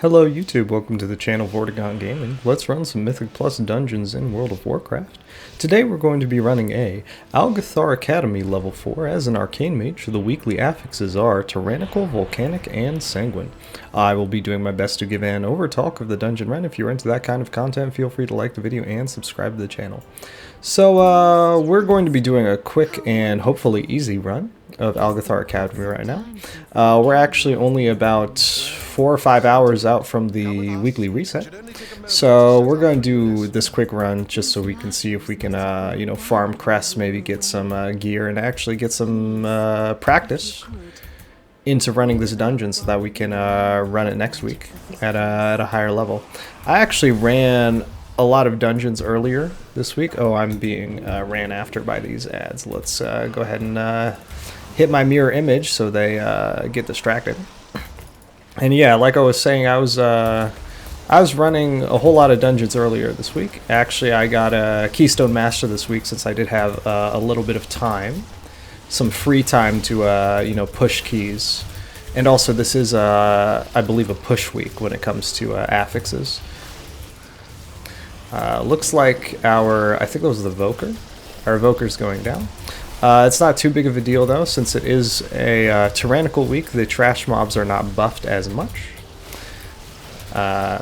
Hello YouTube, welcome to the channel of Overgrown Gaming. Let's run some Mythic Plus dungeons in World of Warcraft. Today we're going to be running a Algeth'ar Academy level 4 as an Arcane Mage. The weekly affixes are Tyrannical, Volcanic, and Sanguine. I will be doing my best to give an overtalk of the dungeon run. If you're into that kind of content, feel free to like the video and subscribe to the channel. So we're going to be doing a quick and hopefully easy run of Algeth'ar Academy right now. We're actually only about 4 or 5 hours out from the weekly reset, so we're going to do this quick run just so we can see if we can farm crests, maybe get some gear, and actually get some practice into running this dungeon so that we can run it next week at a higher level. I actually ran a lot of dungeons earlier this week. Oh, I'm being ran after by these ads. Let's go ahead and hit my mirror image so they get distracted. And yeah, like I was saying, I was running a whole lot of dungeons earlier this week. Actually, I got a Keystone Master this week since I did have a little bit of time, some free time to push keys. And also, this is I believe a push week when it comes to affixes. Looks like I think it was the Voker. Our Evoker's going down. It's not too big of a deal though, since it is a Tyrannical week. The trash mobs are not buffed as much. I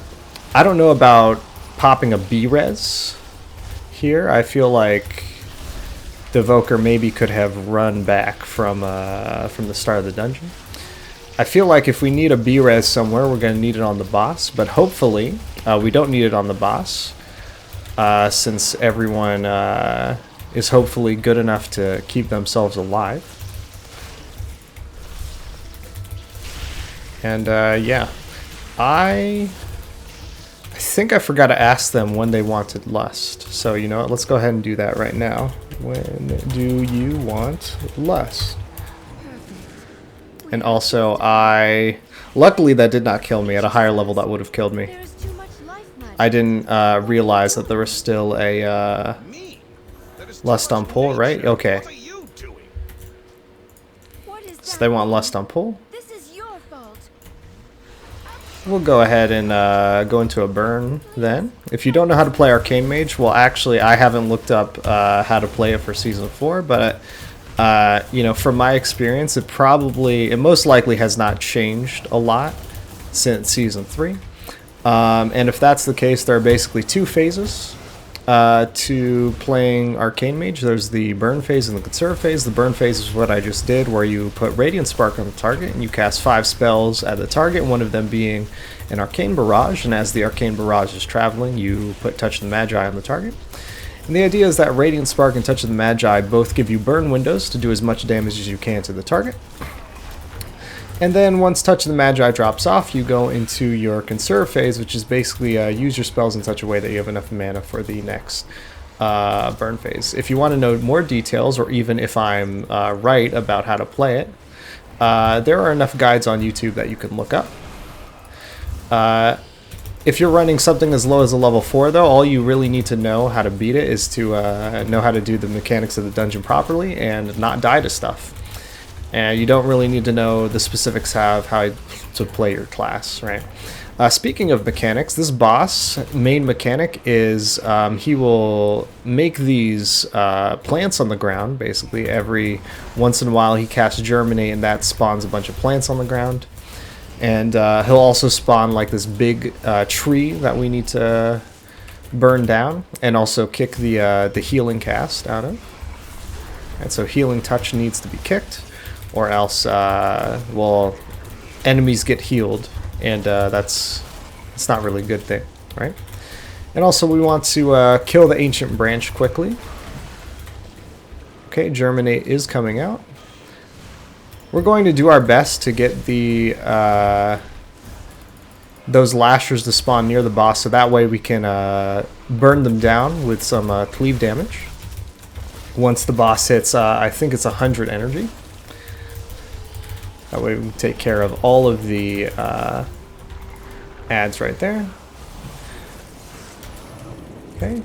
don't know about popping a B-res here. I feel like the Voker maybe could have run back from the start of the dungeon. I feel like if we need a B-res somewhere, we're going to need it on the boss, but hopefully we don't need it on the boss, since everyone is hopefully good enough to keep themselves alive. And yeah, I think I forgot to ask them when they wanted Lust. So you know what, let's go ahead and do that right now. When do you want Lust? And also, luckily that did not kill me. At a higher level that would have killed me. I didn't realize that there was still a Lust on pull, right? Okay. So they want Lust on pull. We'll go ahead and go into a burn then. If you don't know how to play Arcane Mage, well actually I haven't looked up how to play it for Season 4, but from my experience it most likely has not changed a lot since Season 3. And if that's the case, there are basically two phases to playing Arcane Mage. There's the burn phase and the conserve phase. The burn phase is what I just did, where you put Radiant Spark on the target and you cast 5 spells at the target, one of them being an Arcane Barrage, and as the Arcane Barrage is traveling, you put Touch of the Magi on the target. And the idea is that Radiant Spark and Touch of the Magi both give you burn windows to do as much damage as you can to the target. And then once Touch of the Magi drops off, you go into your conserve phase, which is basically use your spells in such a way that you have enough mana for the next burn phase. If you want to know more details, or even if I'm right about how to play it, there are enough guides on YouTube that you can look up. If you're running something as low as a level 4 though, all you really need to know how to beat it is to know how to do the mechanics of the dungeon properly and not die to stuff. And you don't really need to know the specifics of how to play your class, right? Speaking of mechanics, this boss, main mechanic is he will make these plants on the ground, basically. Every once in a while he casts Germinate, and that spawns a bunch of plants on the ground. And he'll also spawn like this big tree that we need to burn down, and also kick the healing cast out of. And so Healing Touch needs to be kicked, or else, enemies get healed, and that's not really a good thing, right? And also we want to kill the Ancient Branch quickly. Okay, Germinate is coming out. We're going to do our best to get those Lashers to spawn near the boss, so that way we can burn them down with some cleave damage. Once the boss hits, I think it's 100 energy. That way we can take care of all of the ads right there. Okay.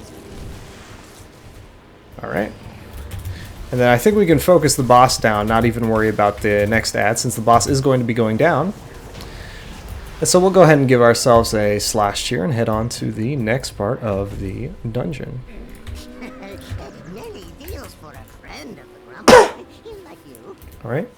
Alright. And then I think we can focus the boss down, not even worry about the next ad, since the boss is going to be going down. And so we'll go ahead and give ourselves a slash here and head on to the next part of the dungeon. Many deals for a friend of the grumble. Like you. All right.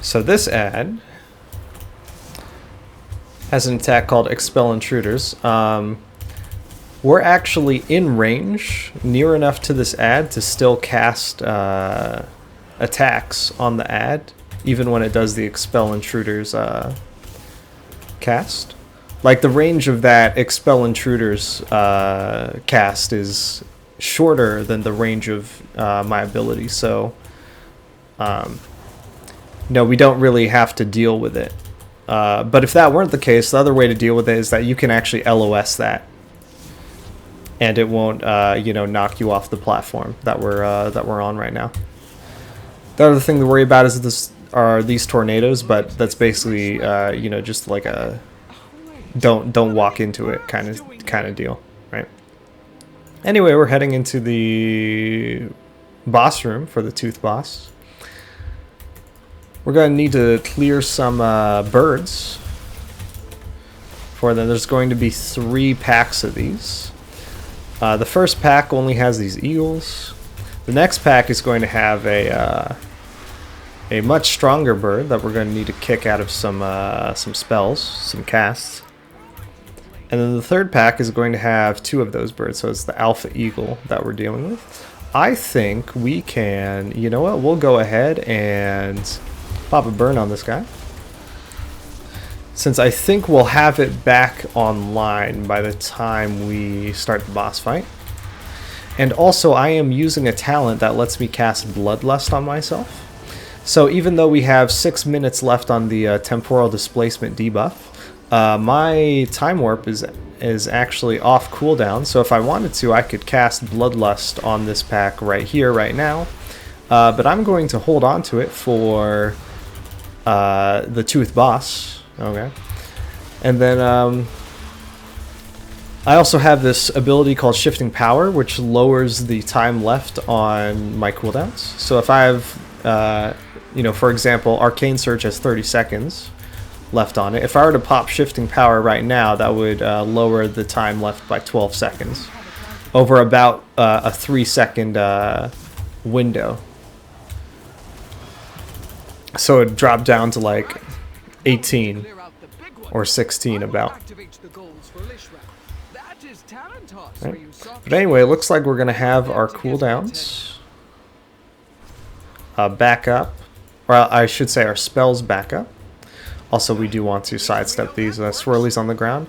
So this ad has an attack called Expel Intruders. We're actually in range, near enough to this ad to still cast attacks on the ad, even when it does the Expel Intruders cast. Like, the range of that Expel Intruders cast is shorter than the range of my ability, so no, we don't really have to deal with it. But if that weren't the case, the other way to deal with it is that you can actually LOS that, and it won't, you know, knock you off the platform that we're on right now. The other thing to worry about is these tornadoes, but that's basically, you know, just like a don't walk into it kind of deal, right? Anyway, we're heading into the boss room for the Tooth Boss. We're going to need to clear some birds for them. There's going to be 3 packs of these. The first pack only has these eagles. The next pack is going to have a much stronger bird that we're going to need to kick out of some spells, some casts. And then the third pack is going to have 2 of those birds, so it's the alpha eagle that we're dealing with. I think we can, you know what, we'll go ahead and pop a burn on this guy, since I think we'll have it back online by the time we start the boss fight. And also, I am using a talent that lets me cast Bloodlust on myself. So even though we have 6 minutes left on the temporal displacement debuff, my time warp is actually off cooldown. So if I wanted to, I could cast Bloodlust on this pack right here, right now. But I'm going to hold on to it for the Tooth Boss. Okay. And then I also have this ability called Shifting Power, which lowers the time left on my cooldowns. So if I have, you know, for example, Arcane Surge has 30 seconds left on it. If I were to pop Shifting Power right now, that would lower the time left by 12 seconds over about a 3-second window. So it dropped down to like 18 or 16 about. Right. But anyway, it looks like we're going to have our cooldowns back up. Or I should say our spells back up. Also, we do want to sidestep these swirlies on the ground.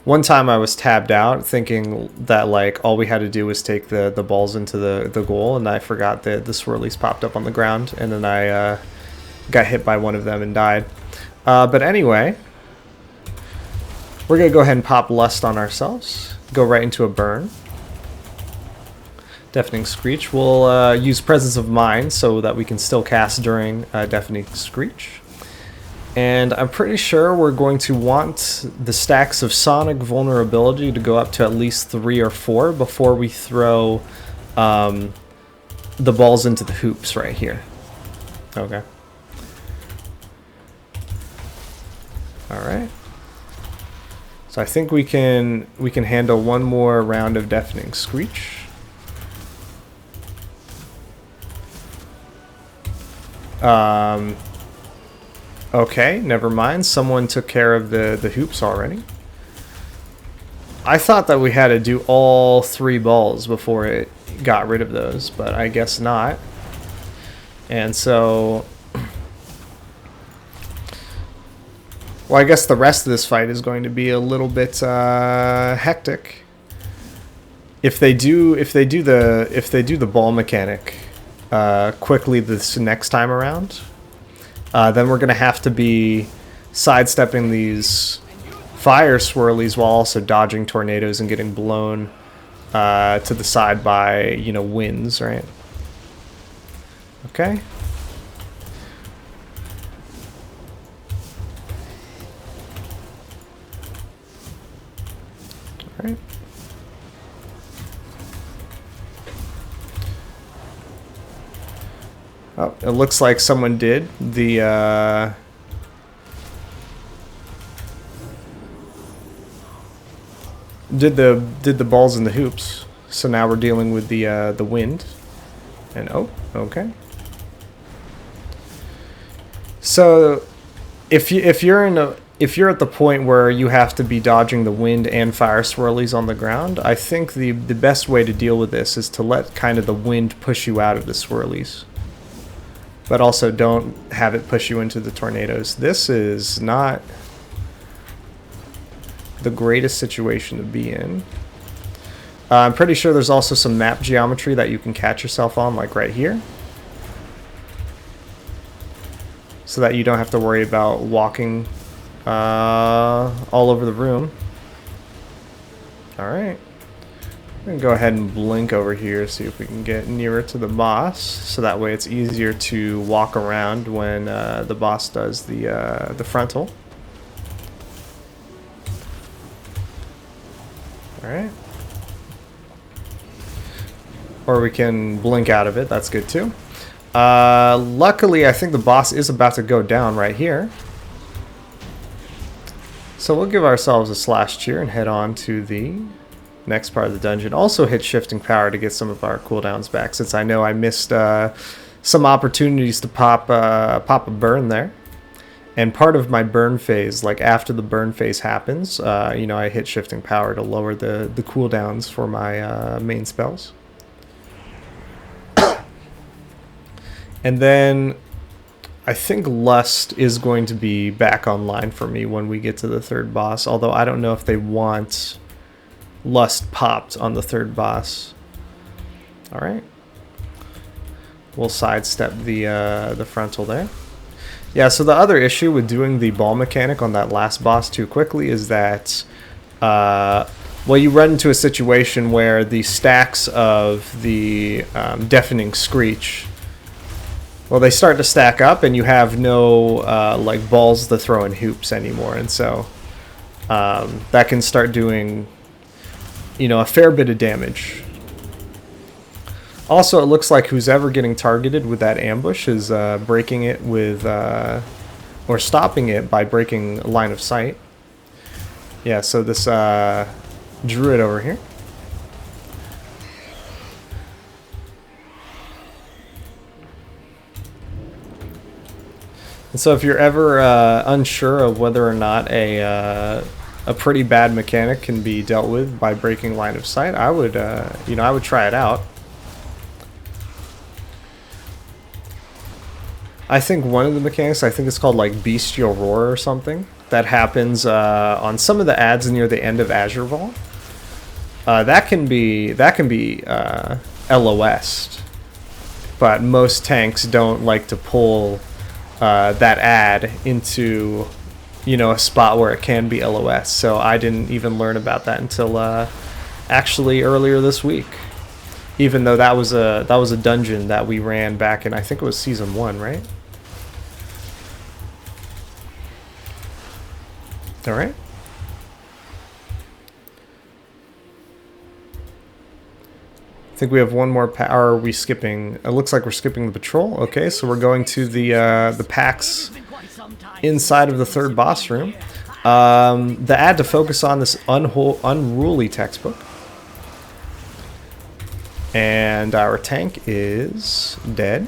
One time I was tabbed out thinking that like all we had to do was take the balls into the goal, and I forgot that the swirlies popped up on the ground, and then I got hit by one of them and died. But anyway, we're going to go ahead and pop Lust on ourselves. Go right into a burn. Deafening Screech. We'll use Presence of Mind so that we can still cast during Deafening Screech. And I'm pretty sure we're going to want the stacks of Sonic Vulnerability to go up to at least 3 or 4 before we throw the balls into the hoops right here. Okay. Alright. So I think we can handle one more round of Deafening Screech. Okay, never mind. Someone took care of the hoops already. I thought that we had to do all 3 balls before it got rid of those, but I guess not. And so, well, I guess the rest of this fight is going to be a little bit hectic. If they do the ball mechanic quickly this next time around, then we're going to have to be sidestepping these fire swirlies while also dodging tornadoes and getting blown to the side by, you know, winds, right? Okay. Alright. Oh, it looks like someone did did the balls in the hoops. So now we're dealing with the wind. And oh, okay. So if you're at the point where you have to be dodging the wind and fire swirlies on the ground, I think the best way to deal with this is to let kind of the wind push you out of the swirlies. But also don't have it push you into the tornadoes. This is not the greatest situation to be in. I'm pretty sure there's also some map geometry that you can catch yourself on, like right here. So that you don't have to worry about walking all over the room. Alright. I'm going to go ahead and blink over here, see if we can get nearer to the boss. So that way it's easier to walk around when the boss does the frontal. Alright. Or we can blink out of it, that's good too. Luckily, I think the boss is about to go down right here. So we'll give ourselves a slash cheer and head on to the next part of the dungeon. Also hit shifting power to get some of our cooldowns back, since I know I missed some opportunities to pop a burn there. And part of my burn phase, like after the burn phase happens, you know, I hit shifting power to lower the cooldowns for my main spells. And then I think Lust is going to be back online for me when we get to the third boss, although I don't know if they want Lust popped on the third boss. Alright. We'll sidestep the frontal there. Yeah, so the other issue with doing the ball mechanic on that last boss too quickly is that, well, you run into a situation where the stacks of the deafening screech, well, they start to stack up, and you have no like balls to throw in hoops anymore, and so that can start doing, you know, a fair bit of damage. Also, it looks like who's ever getting targeted with that ambush is breaking it with, or stopping it by breaking line of sight. Yeah, so this druid over here. And so if you're ever unsure of whether or not a pretty bad mechanic can be dealt with by breaking line of sight, I would, you know, I would try it out. I think one of the mechanics, I think it's called like Bestial Roar or something, that happens on some of the ads near the end of Azure Vault. That can be LOS'd, but most tanks don't like to pull that ad into, you know, a spot where it can be LOS. So I didn't even learn about that until actually earlier this week. Even though that was a dungeon that we ran back in, I think it was season 1, right? All right. I think we have one more are we skipping? It looks like we're skipping the patrol. Okay, so we're going to the packs inside of the third boss room. The ad to focus on this unruly textbook. And our tank is dead.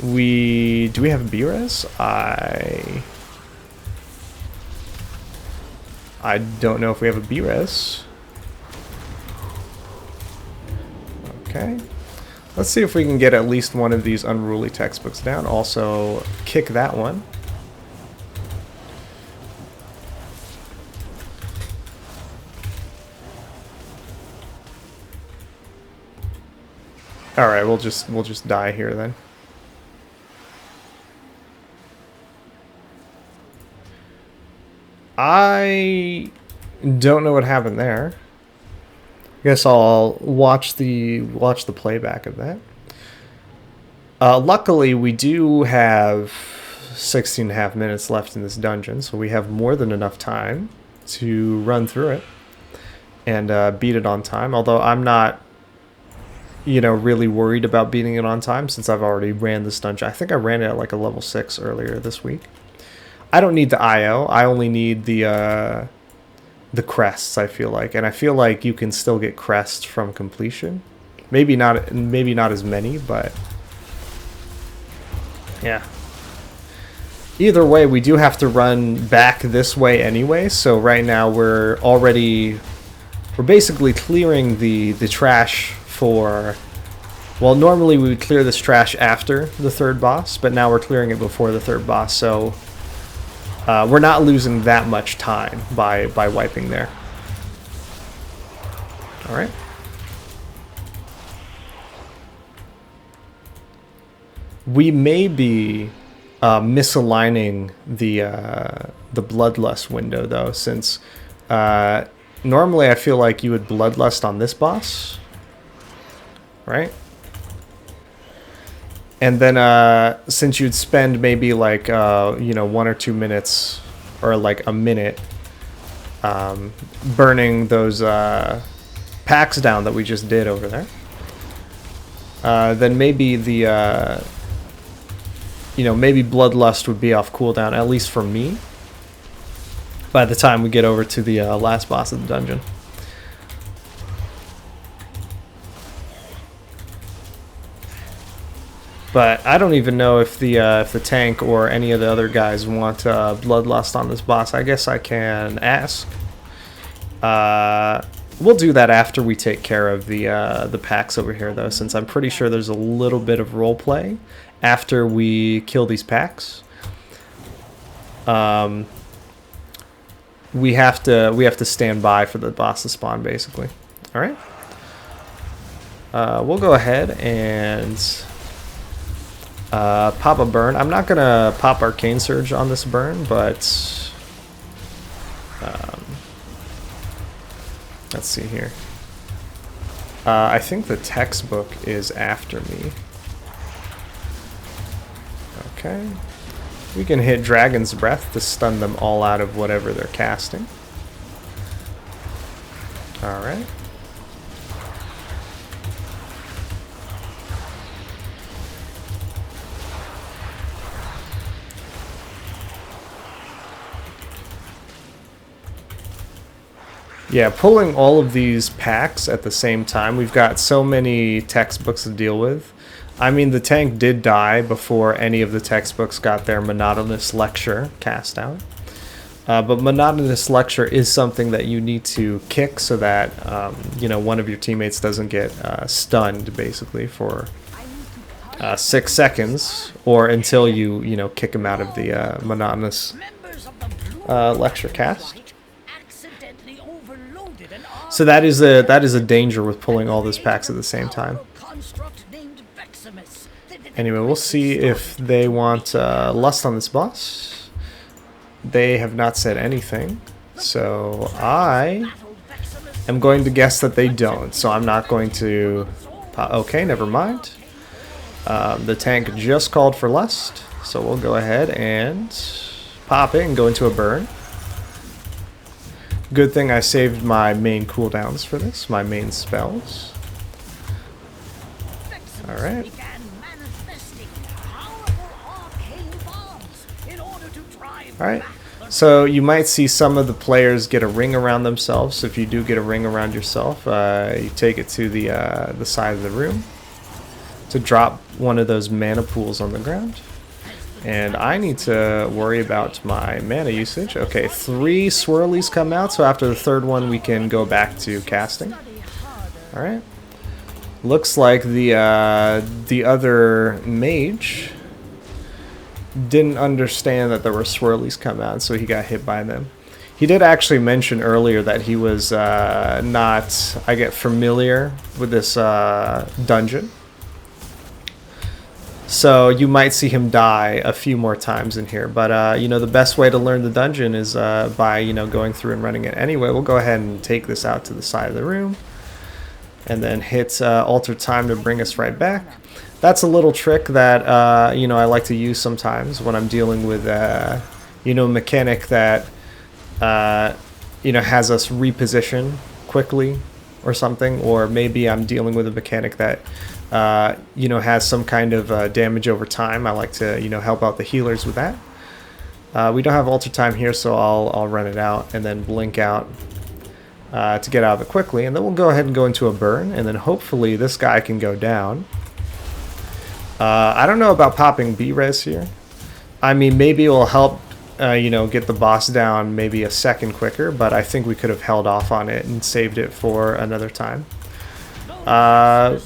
Do we have a B-res? I don't know if we have a B-res. Okay. Let's see if we can get at least one of these unruly textbooks down. Also, kick that one. All right, we'll just die here then. I don't know what happened there. Guess I'll watch the playback of that. Luckily, we do have 16.5 minutes left in this dungeon, so we have more than enough time to run through it and beat it on time. Although I'm not you know, really worried about beating it on time since I've already ran this dungeon. I think I ran it at like a level 6 earlier this week. I don't need the IO. I only need the crests, I feel like. And I feel like you can still get crests from completion. Maybe not as many, but yeah. Either way, we do have to run back this way anyway, so right now we're basically clearing the trash for, well, normally we would clear this trash after the third boss, but now we're clearing it before the third boss, so we're not losing that much time by wiping there. Alright. We may be misaligning the Bloodlust window, though, since normally I feel like you would Bloodlust on this boss, right? And then since you'd spend maybe like, you know, 1 or 2 minutes, or like a minute, burning those packs down that we just did over there, then maybe the... you know, maybe Bloodlust would be off cooldown, at least for me, by the time we get over to the last boss of the dungeon. But I don't even know if the tank or any of the other guys want Bloodlust on this boss. I guess I can ask. We'll do that after we take care of the packs over here, though, since I'm pretty sure there's a little bit of roleplay after we kill these packs. We have to stand by for the boss to spawn, basically. All right. We'll go ahead and pop a burn. I'm not gonna pop Arcane Surge on this burn, but let's see here. I think the textbook is after me. Okay. We can hit Dragon's Breath to stun them all out of whatever they're casting. Alright. Yeah, pulling all of these packs at the same time, we've got so many textbooks to deal with. I mean, the tank did die before any of the textbooks got their Monotonous Lecture cast out. But Monotonous Lecture is something that you need to kick so that, you know, one of your teammates doesn't get stunned, basically, for 6 seconds, or until you know, kick him out of the Monotonous Lecture cast. So that is a danger with pulling all those packs at the same time. Anyway, we'll see if they want Lust on this boss. They have not said anything, so I am going to guess that they don't. So I'm not going to... Okay, never mind. The tank just called for Lust, so we'll go ahead and pop it and go into a burn. Good thing I saved my main cooldowns for this, my main spells. Alright. Alright, so you might see some of the players get a ring around themselves. So if you do get a ring around yourself, you take it to the side of the room to drop one of those mana pools on the ground. And I need to worry about my mana usage. Okay, 3 swirlies come out, so after the third one we can go back to casting. Alright. Looks like the other mage didn't understand that there were swirlies come out, so he got hit by them. He did actually mention earlier that he was not, I get familiar with this dungeon. So you might see him die a few more times in here. But, you know, the best way to learn the dungeon is by, you know, going through and running it. Anyway, we'll go ahead and take this out to the side of the room. And then hit Alter Time to bring us right back. That's a little trick that, you know, I like to use sometimes when I'm dealing with, you know, mechanic that, you know, has us reposition quickly or something, or maybe I'm dealing with a mechanic that you know, has some kind of damage over time. I like to, you know, help out the healers with that. We don't have alter time here, so I'll run it out and then blink out to get out of it quickly, and then we'll go ahead and go into a burn, and then hopefully this guy can go down. I don't know about popping B-res here. I mean, maybe it will help, you know, get the boss down maybe a second quicker, but I think we could have held off on it and saved it for another time. But,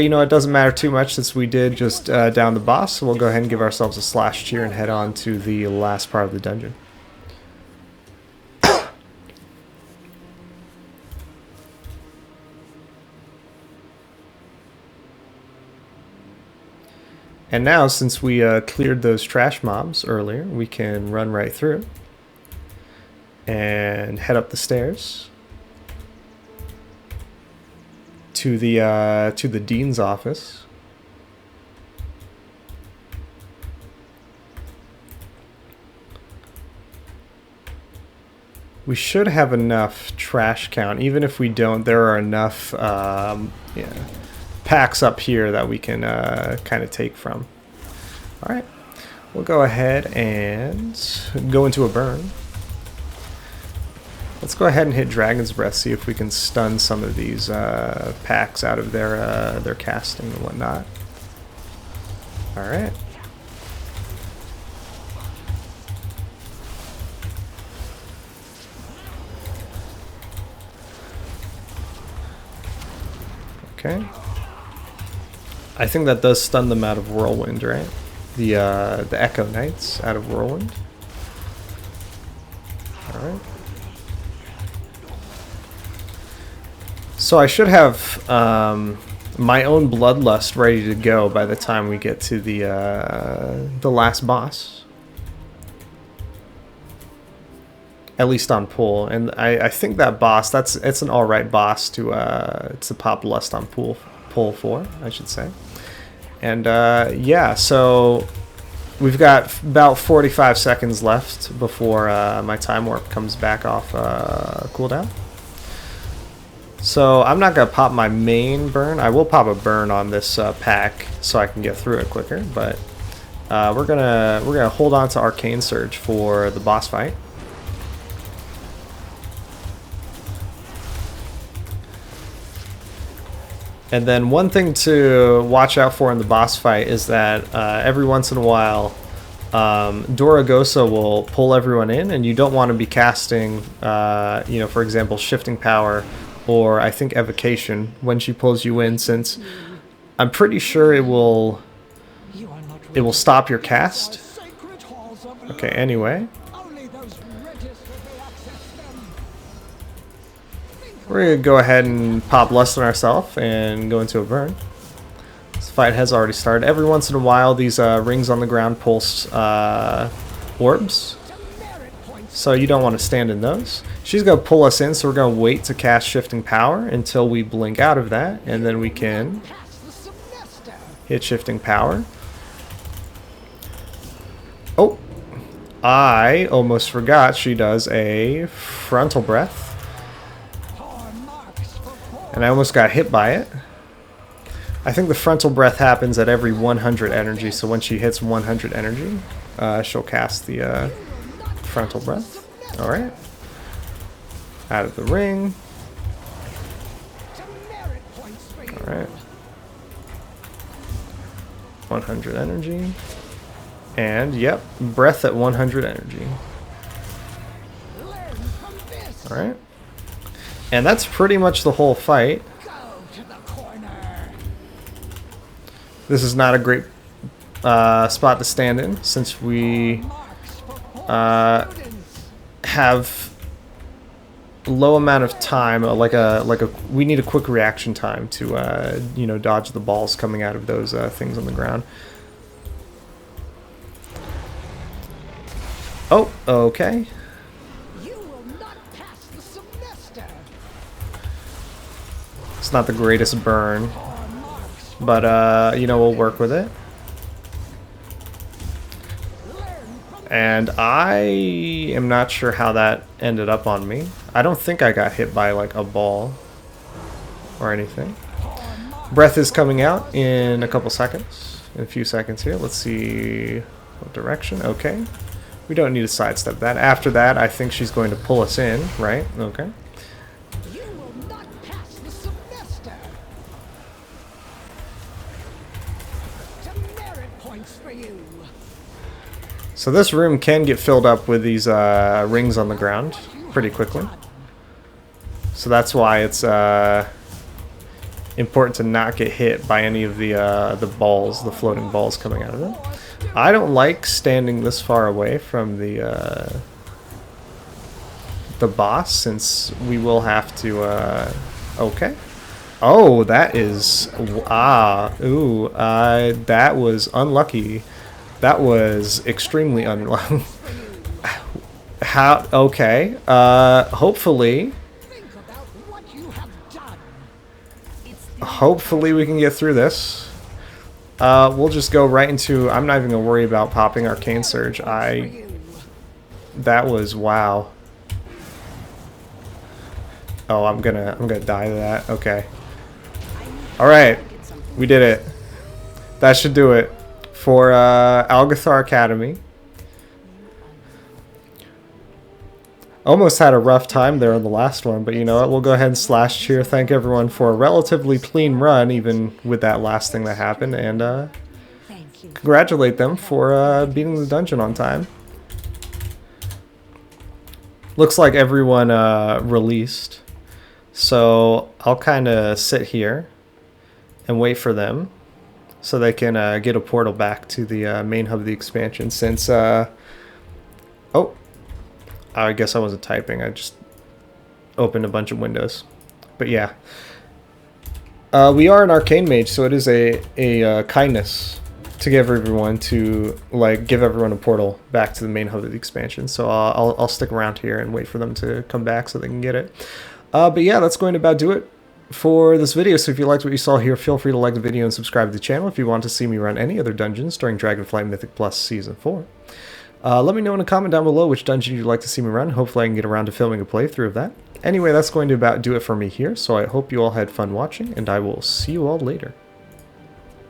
you know, it doesn't matter too much since we did just down the boss, so we'll go ahead and give ourselves a slash cheer and head on to the last part of the dungeon. And now, since we cleared those trash mobs earlier, we can run right through and head up the stairs to the dean's office. We should have enough trash count. Even if we don't, there are enough yeah, packs up here that we can kind of take from. All right, we'll go ahead and go into a burn. Let's go ahead and hit Dragon's Breath, see if we can stun some of these packs out of their casting and whatnot. All right. Okay. I think that does stun them out of Whirlwind, right? The Echo Knights out of Whirlwind. All right. So I should have my own Bloodlust ready to go by the time we get to the last boss. At least on pull, and I think that boss, it's an alright boss to pop Lust on pull for, I should say. And yeah, so we've got about 45 seconds left before my time warp comes back off cooldown. So I'm not gonna pop my main burn. I will pop a burn on this pack so I can get through it quicker, but we're gonna hold on to Arcane Surge for the boss fight. And then one thing to watch out for in the boss fight is that every once in a while Doragosa will pull everyone in, and you don't want to be casting, you know, for example, Shifting Power or I think Evocation when she pulls you in, since I'm pretty sure it will stop your cast. Okay, anyway. We're going to go ahead and pop Lust on ourselves and go into a burn. This fight has already started. Every once in a while, these rings on the ground pulse orbs. So you don't want to stand in those. She's going to pull us in, so we're going to wait to cast Shifting Power until we blink out of that. And then we can hit Shifting Power. Oh, I almost forgot she does a Frontal Breath. And I almost got hit by it. I think the Frontal Breath happens at every 100 energy, so when she hits 100 energy, she'll cast the Frontal Breath. Alright. Out of the ring. Alright. 100 energy. And, yep, Breath at 100 energy. Alright. And that's pretty much the whole fight. This is not a great spot to stand in, since we have low amount of time. We need a quick reaction time to you know, dodge the balls coming out of those things on the ground. Oh, okay. It's not the greatest burn, but you know, we'll work with it. And I am not sure how that ended up on me. I don't think I got hit by like a ball or anything. Breath is coming out in a couple seconds. In a few seconds here. Let's see what direction. Okay. We don't need to sidestep that. After that, I think she's going to pull us in, right? Okay. You will not pass the semester. Demerit points for you. So this room can get filled up with these rings on the ground pretty quickly. So that's why it's important to not get hit by any of the balls, the floating balls coming out of it. I don't like standing this far away from the boss, since we will have to. Okay. Oh, that is that was unlucky. That was extremely unlucky. How? Okay. Hopefully. Hopefully we can get through this. We'll just go right into. I'm not even gonna worry about popping Arcane Surge. That was wow. Oh, I'm gonna die to that. Okay. All right, we did it. That should do it for Algeth'ar Academy. Almost had a rough time there on the last one, but you know what? We'll go ahead and slash cheer. Thank everyone for a relatively clean run, even with that last thing that happened, and congratulate them for beating the dungeon on time. Looks like everyone released, so I'll kind of sit here and wait for them so they can get a portal back to the main hub of the expansion. Since oh, I guess I wasn't typing. I just opened a bunch of windows. But yeah. We are an Arcane Mage, so it is a kindness to give everyone a portal back to the main hub of the expansion. So I'll stick around here and wait for them to come back so they can get it. But yeah, that's going to about do it for this video. So if you liked what you saw here, feel free to like the video and subscribe to the channel if you want to see me run any other dungeons during Dragonflight Mythic Plus Season 4. Let me know in a comment down below which dungeon you'd like to see me run. Hopefully I can get around to filming a playthrough of that. Anyway, that's going to about do it for me here, so I hope you all had fun watching, and I will see you all later.